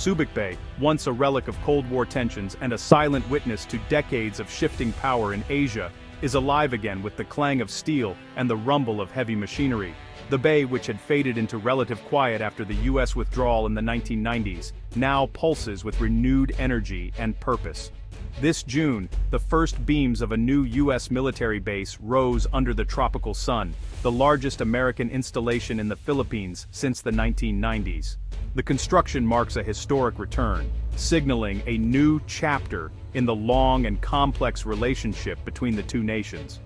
Subic Bay, once a relic of Cold War tensions and a silent witness to decades of shifting power in Asia, is alive again with the clang of steel and the rumble of heavy machinery. The bay, which had faded into relative quiet after the US withdrawal in the 1990s, now pulses with renewed energy and purpose. This June, the first beams of a new US military base rose under the tropical sun, the largest American installation in the Philippines since the 1990s. The construction marks a historic return, signaling a new chapter in the long and complex relationship between the two nations.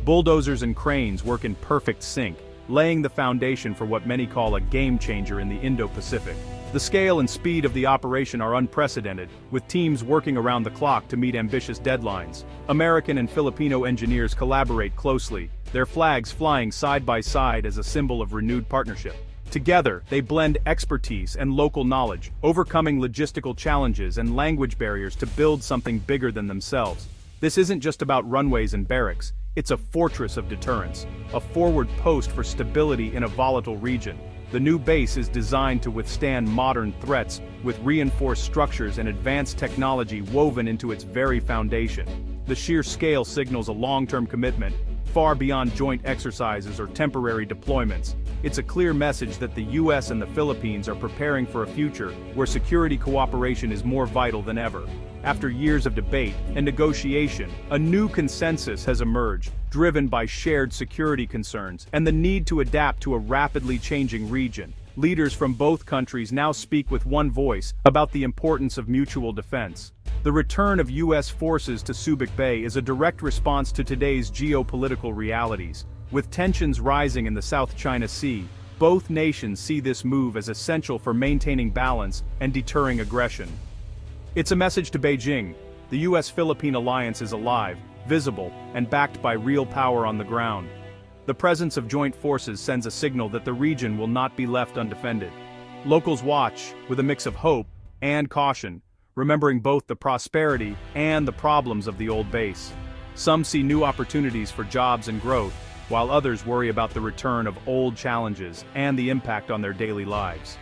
Bulldozers and cranes work in perfect sync, laying the foundation for what many call a game-changer in the Indo-Pacific. The scale and speed of the operation are unprecedented, with teams working around the clock to meet ambitious deadlines. American and Filipino engineers collaborate closely, their flags flying side by side as a symbol of renewed partnership. Together, they blend expertise and local knowledge, overcoming logistical challenges and language barriers to build something bigger than themselves. This isn't just about runways and barracks, it's a fortress of deterrence, a forward post for stability in a volatile region. The new base is designed to withstand modern threats, with reinforced structures and advanced technology woven into its very foundation. The sheer scale signals a long-term commitment, far beyond joint exercises or temporary deployments. It's a clear message that the US and the Philippines are preparing for a future where security cooperation is more vital than ever. After years of debate and negotiation, a new consensus has emerged, driven by shared security concerns and the need to adapt to a rapidly changing region. Leaders from both countries now speak with one voice about the importance of mutual defense. The return of US forces to Subic Bay is a direct response to today's geopolitical realities. With tensions rising in the South China Sea, both nations see this move as essential for maintaining balance and deterring aggression. It's a message to Beijing: the US-Philippine alliance is alive, visible, and backed by real power on the ground. The presence of joint forces sends a signal that the region will not be left undefended. Locals watch, with a mix of hope and caution, remembering both the prosperity and the problems of the old base. Some see new opportunities for jobs and growth, while others worry about the return of old challenges and the impact on their daily lives.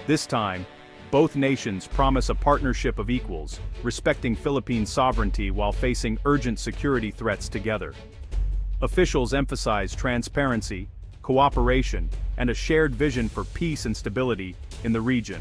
This time, both nations promise a partnership of equals, respecting Philippine sovereignty while facing urgent security threats together. Officials emphasize transparency, cooperation, and a shared vision for peace and stability in the region.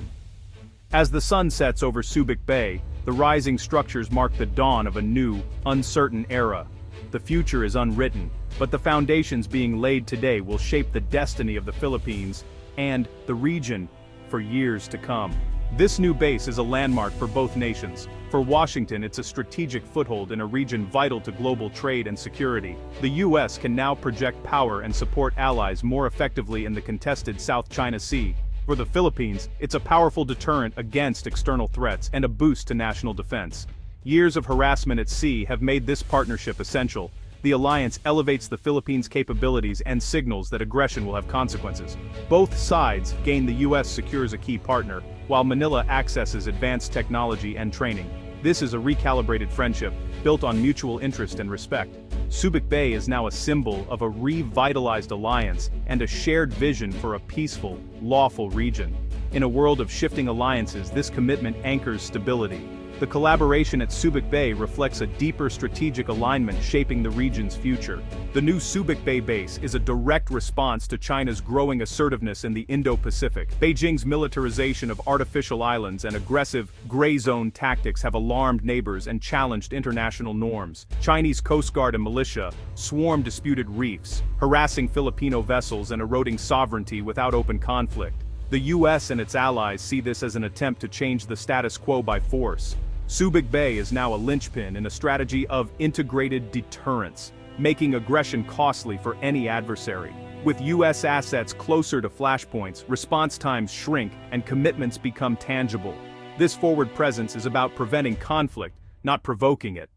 As the sun sets over Subic Bay, the rising structures mark the dawn of a new, uncertain era. The future is unwritten, but the foundations being laid today will shape the destiny of the Philippines and the region for years to come. This new base is a landmark for both nations. For Washington, it's a strategic foothold in a region vital to global trade and security. The US can now project power and support allies more effectively in the contested South China Sea. For the Philippines, it's a powerful deterrent against external threats and a boost to national defense. Years of harassment at sea have made this partnership essential. The alliance elevates the Philippines' capabilities and signals that aggression will have consequences. Both sides gain. The US secures a key partner, while Manila accesses advanced technology and training. This is a recalibrated friendship, built on mutual interest and respect. Subic Bay is now a symbol of a revitalized alliance and a shared vision for a peaceful, lawful region. In a world of shifting alliances, this commitment anchors stability. The collaboration at Subic Bay reflects a deeper strategic alignment shaping the region's future. The new Subic Bay base is a direct response to China's growing assertiveness in the Indo-Pacific. Beijing's militarization of artificial islands and aggressive gray zone tactics have alarmed neighbors and challenged international norms. Chinese Coast Guard and militia swarm disputed reefs, harassing Filipino vessels and eroding sovereignty without open conflict. The US and its allies see this as an attempt to change the status quo by force. Subic Bay is now a linchpin in a strategy of integrated deterrence, making aggression costly for any adversary. With US assets closer to flashpoints, response times shrink and commitments become tangible. This forward presence is about preventing conflict, not provoking it.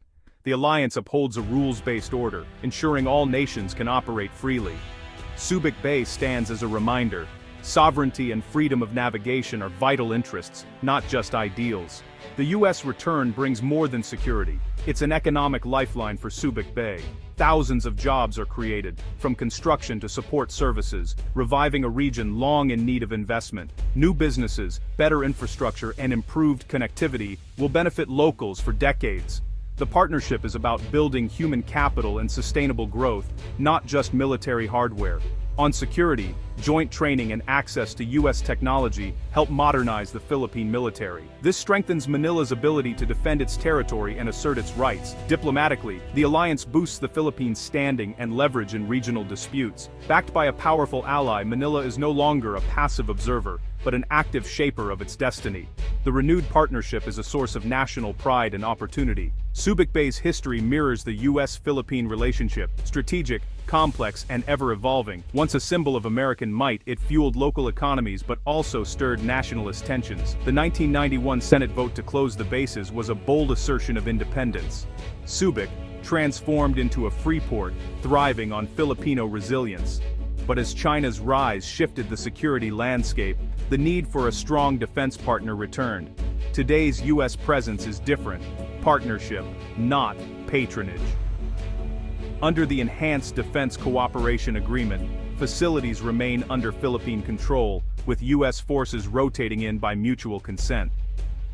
The alliance upholds a rules-based order, ensuring all nations can operate freely. Subic Bay stands as a reminder: sovereignty and freedom of navigation are vital interests, not just ideals. The US return brings more than security. It's an economic lifeline for Subic Bay. thousands of jobs are created, from construction to support services, reviving a region long in need of investment. New businesses, better infrastructure, and improved connectivity will benefit locals for decades. The partnership is about building human capital and sustainable growth, not just military hardware. On security, joint training and access to U.S. technology help modernize the Philippine military. This strengthens Manila's ability to defend its territory and assert its rights. Diplomatically, the alliance boosts the Philippines' standing and leverage in regional disputes. Backed by a powerful ally, Manila is no longer a passive observer, but an active shaper of its destiny. The renewed partnership is a source of national pride and opportunity. Subic Bay's history mirrors the U.S.-Philippine relationship, strategic, complex, and ever-evolving. Once a symbol of American might, it fueled local economies but also stirred nationalist tensions. The 1991 Senate vote to close the bases was a bold assertion of independence. Subic, transformed into a free port, thriving on Filipino resilience. But as China's rise shifted the security landscape, the need for a strong defense partner returned. Today's U.S. presence is different: partnership, not patronage. Under the Enhanced Defense Cooperation Agreement, facilities remain under Philippine control, with U.S. forces rotating in by mutual consent.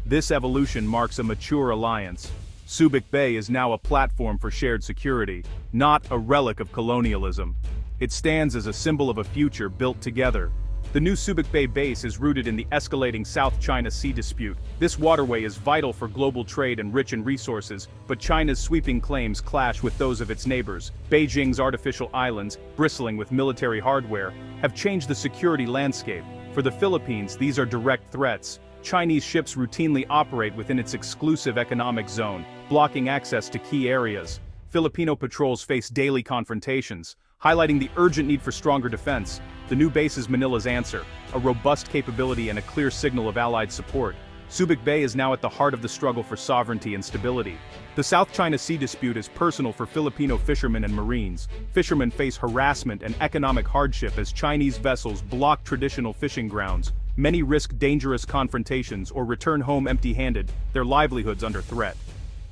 This evolution marks a mature alliance. Subic Bay is now a platform for shared security, not a relic of colonialism. It stands as a symbol of a future built together. The new Subic Bay base is rooted in the escalating South China Sea dispute. This waterway is vital for global trade and rich in resources, but China's sweeping claims clash with those of its neighbors. Beijing's artificial islands, bristling with military hardware, have changed the security landscape. For the Philippines, these are direct threats. Chinese ships routinely operate within its exclusive economic zone, blocking access to key areas. Filipino patrols face daily confrontations, highlighting the urgent need for stronger defense. The new base is Manila's answer, a robust capability and a clear signal of Allied support. Subic Bay is now at the heart of the struggle for sovereignty and stability. The South China Sea dispute is personal for Filipino fishermen and Marines. Fishermen face harassment and economic hardship as Chinese vessels block traditional fishing grounds. Many risk dangerous confrontations or return home empty-handed, their livelihoods under threat.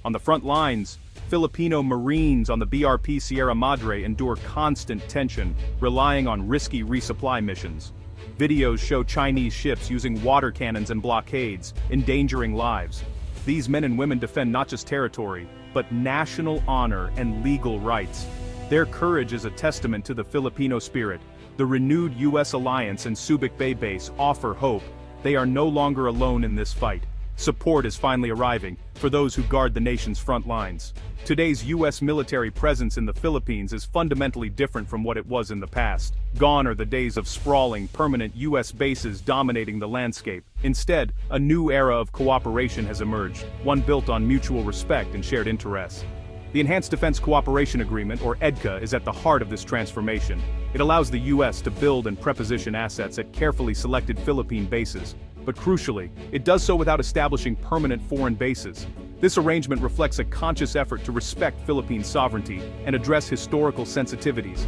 On the front lines, Filipino Marines on the BRP Sierra Madre endure constant tension, relying on risky resupply missions. Videos show Chinese ships using water cannons and blockades, endangering lives. These men and women defend not just territory, but national honor and legal rights. Their courage is a testament to the Filipino spirit. The renewed U.S. alliance and Subic Bay base offer hope. They are no longer alone in this fight. Support is finally arriving for those who guard the nation's front lines. Today's U.S. military presence in the Philippines is fundamentally different from what it was in the past. Gone are the days of sprawling, permanent U.S. bases dominating the landscape. Instead, a new era of cooperation has emerged, one built on mutual respect and shared interests. The Enhanced Defense Cooperation Agreement, or EDCA, is at the heart of this transformation. It allows the U.S. to build and preposition assets at carefully selected Philippine bases. But crucially, it does so without establishing permanent foreign bases. This arrangement reflects a conscious effort to respect Philippine sovereignty and address historical sensitivities.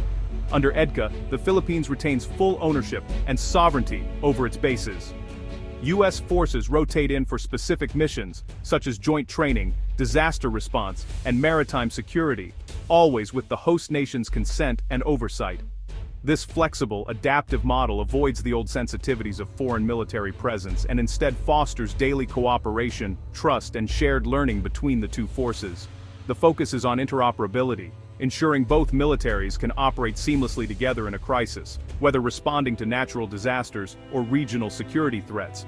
Under EDCA, the Philippines retains full ownership and sovereignty over its bases. U.S. forces rotate in for specific missions, such as joint training, disaster response, and maritime security, always with the host nation's consent and oversight. This flexible, adaptive model avoids the old sensitivities of foreign military presence and instead fosters daily cooperation, trust, and shared learning between the two forces. The focus is on interoperability, ensuring both militaries can operate seamlessly together in a crisis, whether responding to natural disasters or regional security threats.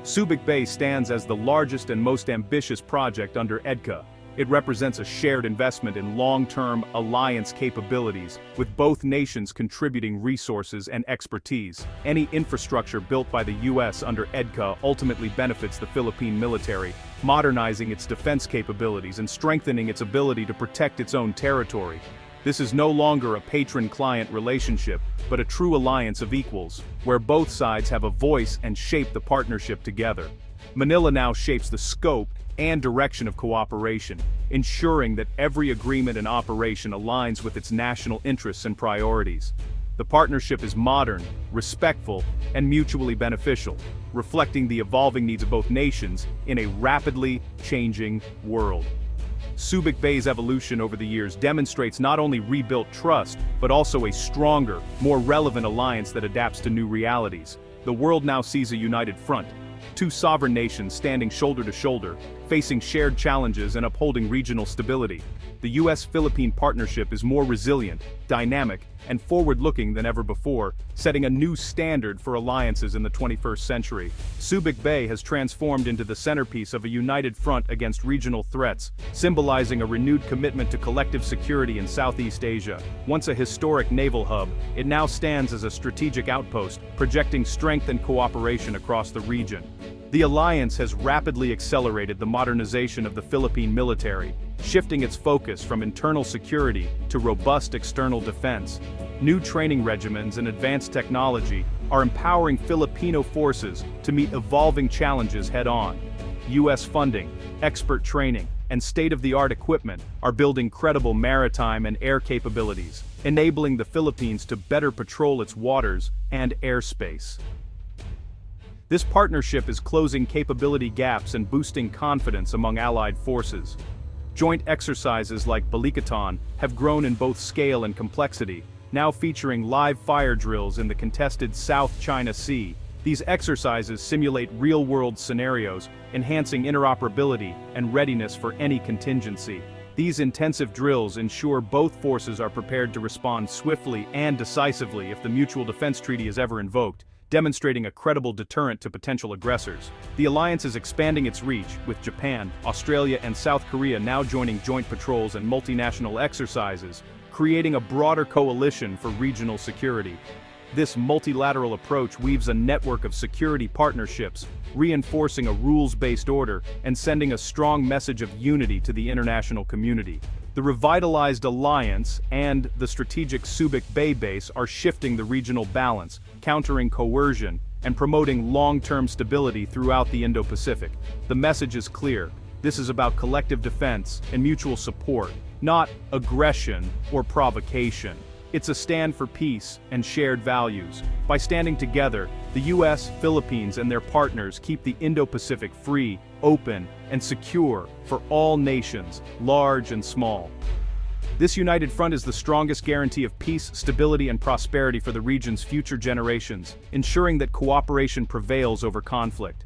Subic Bay stands as the largest and most ambitious project under EDCA. It represents a shared investment in long-term alliance capabilities, with both nations contributing resources and expertise. Any infrastructure built by the U.S. under EDCA ultimately benefits the Philippine military, modernizing its defense capabilities and strengthening its ability to protect its own territory. This is no longer a patron-client relationship, but a true alliance of equals, where both sides have a voice and shape the partnership together. Manila now shapes the scope and direction of cooperation, ensuring that every agreement and operation aligns with its national interests and priorities. The partnership is modern, respectful, and mutually beneficial, reflecting the evolving needs of both nations in a rapidly changing world. Subic Bay's evolution over the years demonstrates not only rebuilt trust, but also a stronger, more relevant alliance that adapts to new realities. The world now sees a united front, two sovereign nations standing shoulder to shoulder, facing shared challenges and upholding regional stability. The US-Philippine partnership is more resilient, dynamic, and forward-looking than ever before, setting a new standard for alliances in the 21st century. Subic Bay has transformed into the centerpiece of a united front against regional threats, symbolizing a renewed commitment to collective security in Southeast Asia. Once a historic naval hub, it now stands as a strategic outpost, projecting strength and cooperation across the region. The alliance has rapidly accelerated the modernization of the Philippine military, shifting its focus from internal security to robust external defense. New training regimens and advanced technology are empowering Filipino forces to meet evolving challenges head-on. U.S. funding, expert training, and state-of-the-art equipment are building credible maritime and air capabilities, enabling the Philippines to better patrol its waters and airspace. This partnership is closing capability gaps and boosting confidence among allied forces. Joint exercises like Balikatan have grown in both scale and complexity, now featuring live fire drills in the contested South China Sea. These exercises simulate real-world scenarios, enhancing interoperability and readiness for any contingency. These intensive drills ensure both forces are prepared to respond swiftly and decisively if the Mutual Defense Treaty is ever invoked, demonstrating a credible deterrent to potential aggressors. The alliance is expanding its reach, with Japan, Australia, and South Korea now joining joint patrols and multinational exercises, creating a broader coalition for regional security. This multilateral approach weaves a network of security partnerships, reinforcing a rules-based order and sending a strong message of unity to the international community. The revitalized alliance and the strategic Subic Bay base are shifting the regional balance, countering coercion, and promoting long-term stability throughout the Indo-Pacific. The message is clear. This is about collective defense and mutual support, not aggression or provocation. It's a stand for peace and shared values. By standing together, the US, Philippines, and their partners keep the Indo-Pacific free, open, and secure for all nations, large and small. This united front is the strongest guarantee of peace, stability, and prosperity for the region's future generations, ensuring that cooperation prevails over conflict.